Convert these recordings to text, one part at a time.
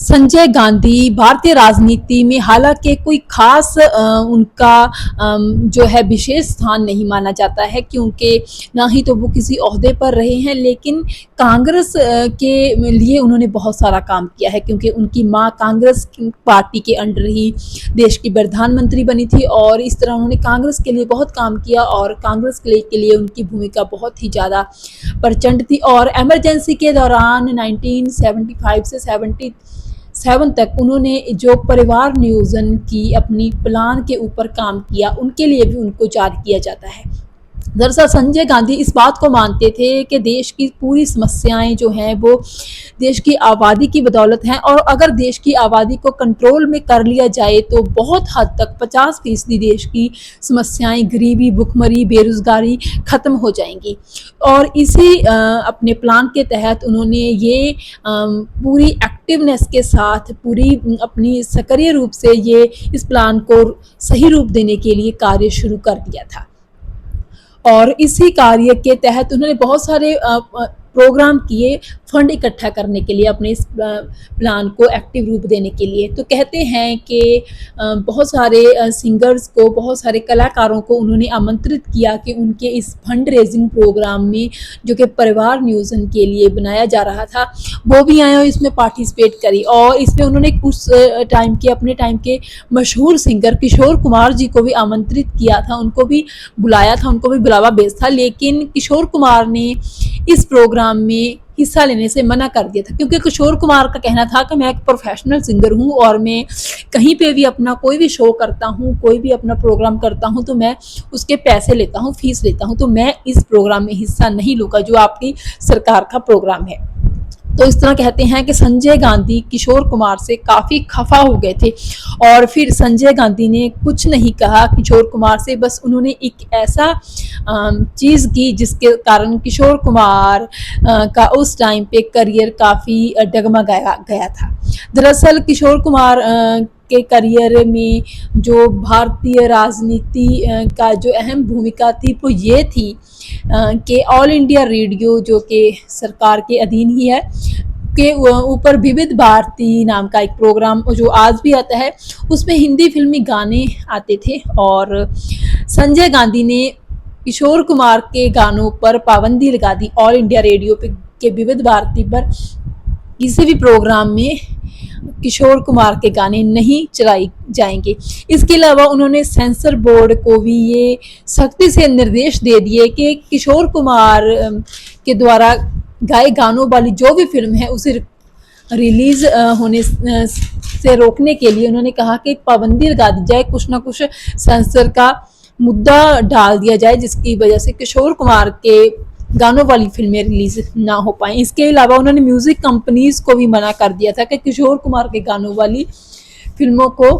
संजय गांधी भारतीय राजनीति में हालांकि कोई खास उनका जो है विशेष स्थान नहीं माना जाता है, क्योंकि ना ही तो वो किसी ओहदे पर रहे हैं, लेकिन कांग्रेस के लिए उन्होंने बहुत सारा काम किया है, क्योंकि उनकी माँ कांग्रेस पार्टी के अंडर ही देश की प्रधानमंत्री बनी थी और इस तरह उन्होंने कांग्रेस के लिए बहुत काम किया और कांग्रेस के लिए उनकी भूमिका बहुत ही ज़्यादा प्रचंड थी। और इमरजेंसी के दौरान 1975 से 77 तक उन्होंने जो परिवार नियोजन की अपनी प्लान के ऊपर काम किया, उनके लिए भी उनको याद किया जाता है। दरअसल संजय गांधी इस बात को मानते थे कि देश की पूरी समस्याएं जो हैं वो देश की आबादी की बदौलत हैं, और अगर देश की आबादी को कंट्रोल में कर लिया जाए तो बहुत हद तक 50% देश की समस्याएं, गरीबी, भुखमरी, बेरोजगारी खत्म हो जाएंगी। और इसी अपने प्लान के तहत उन्होंने ये पूरी एक्टिवनेस के साथ, पूरी अपनी सक्रिय रूप से ये इस प्लान को सही रूप देने के लिए कार्य शुरू कर दिया था। और इसी कार्य के तहत उन्होंने बहुत सारे प्रोग्राम किए फंड इकट्ठा करने के लिए, अपने इस प्लान को एक्टिव रूप देने के लिए। तो कहते हैं कि बहुत सारे सिंगर्स को, बहुत सारे कलाकारों को उन्होंने आमंत्रित किया कि उनके इस फंड रेजिंग प्रोग्राम में, जो कि परिवार नियोजन के लिए बनाया जा रहा था, वो भी आए और इसमें पार्टिसिपेट करी। और इसमें उन्होंने उस टाइम के, अपने टाइम के मशहूर सिंगर किशोर कुमार जी को भी आमंत्रित किया था, उनको भी बुलाया था, उनको भी बुलावा भेजा था। लेकिन किशोर कुमार ने इस प्रोग्राम में हिस्सा लेने से मना कर दिया था, क्योंकि किशोर कुमार का कहना था कि मैं एक प्रोफेशनल सिंगर हूँ और मैं कहीं पे भी अपना कोई भी शो करता हूँ, कोई भी अपना प्रोग्राम करता हूँ तो मैं उसके पैसे लेता हूँ, फीस लेता हूँ, तो मैं इस प्रोग्राम में हिस्सा नहीं लूँगा जो आपकी सरकार का प्रोग्राम है। तो इस तरह कहते हैं कि संजय गांधी किशोर कुमार से काफ़ी खफा हो गए थे और फिर संजय गांधी ने कुछ नहीं कहा किशोर कुमार से, बस उन्होंने एक ऐसा चीज़ की जिसके कारण किशोर कुमार का उस टाइम पे करियर काफ़ी डगमगाया गया था। दरअसल किशोर कुमार के करियर में जो भारतीय राजनीति का जो अहम भूमिका थी वो ये थी कि ऑल इंडिया रेडियो, जो कि सरकार के अधीन ही है, के ऊपर विविध भारती नाम का एक प्रोग्राम जो आज भी आता है, उसमें हिंदी फिल्मी गाने आते थे। और संजय गांधी ने किशोर कुमार के गानों पर पाबंदी लगा दी। ऑल इंडिया रेडियो पे के विविध भारती पर किसी भी प्रोग्राम में किशोर कुमार के गाने नहीं चलाए जाएंगे। इसके अलावा उन्होंने सेंसर बोर्ड को भी ये सख्ती से निर्देश दे दिए कि किशोर कुमार के द्वारा गाए गानों वाली जो भी फिल्म है उसे रिलीज होने से रोकने के लिए उन्होंने कहा कि पाबंदी लगा दी जाए, कुछ ना कुछ सेंसर का मुद्दा डाल दिया जाए जिसकी वजह से किशोर कुमार के गानों वाली फिल्में रिलीज ना हो पाएं। इसके अलावा उन्होंने म्यूजिक कंपनीज को भी मना कर दिया था कि किशोर कुमार के गानों वाली फिल्मों को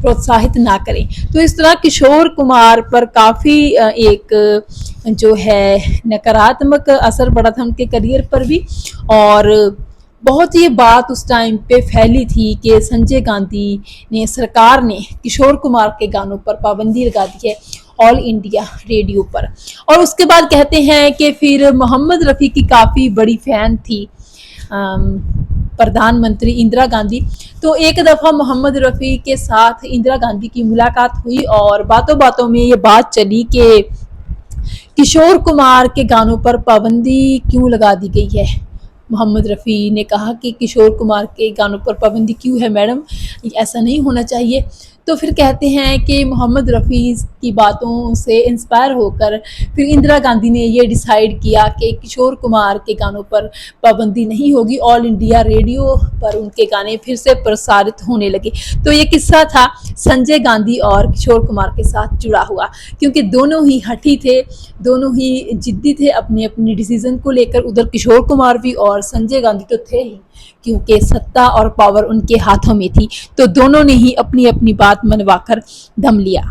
प्रोत्साहित ना करें। तो इस तरह किशोर कुमार पर काफ़ी एक जो है नकारात्मक असर पड़ा था उनके करियर पर भी, और बहुत ये बात उस टाइम पे फैली थी कि संजय गांधी ने, सरकार ने किशोर कुमार के गानों पर पाबंदी लगा दी है ऑल इंडिया रेडियो पर। और उसके बाद कहते हैं कि फिर मोहम्मद रफ़ी की काफ़ी बड़ी फ़ैन थी प्रधानमंत्री इंदिरा गांधी। तो एक दफ़ा मोहम्मद रफ़ी के साथ इंदिरा गांधी की मुलाकात हुई और बातों बातों में ये बात चली कि किशोर कुमार के गानों पर पाबंदी क्यों लगा दी गई है। मोहम्मद रफ़ी ने कहा कि किशोर कुमार के गानों पर पाबंदी क्यों है मैडम, ऐसा नहीं होना चाहिए। तो फिर कहते हैं कि मोहम्मद रफ़ी की बातों से इंस्पायर होकर फिर इंदिरा गांधी ने ये डिसाइड किया कि किशोर कुमार के गानों पर पाबंदी नहीं होगी, ऑल इंडिया रेडियो पर उनके गाने फिर से प्रसारित होने लगे। तो ये किस्सा था संजय गांधी और किशोर कुमार के साथ जुड़ा हुआ, क्योंकि दोनों ही हठी थे, दोनों ही जिद्दी थे अपने अपने डिसीजन को लेकर। उधर किशोर कुमार भी और संजय गांधी तो थे ही, क्योंकि सत्ता और पावर उनके हाथों में थी। तो दोनों ने ही अपनी अपनी बात मनवाकर दम लिया।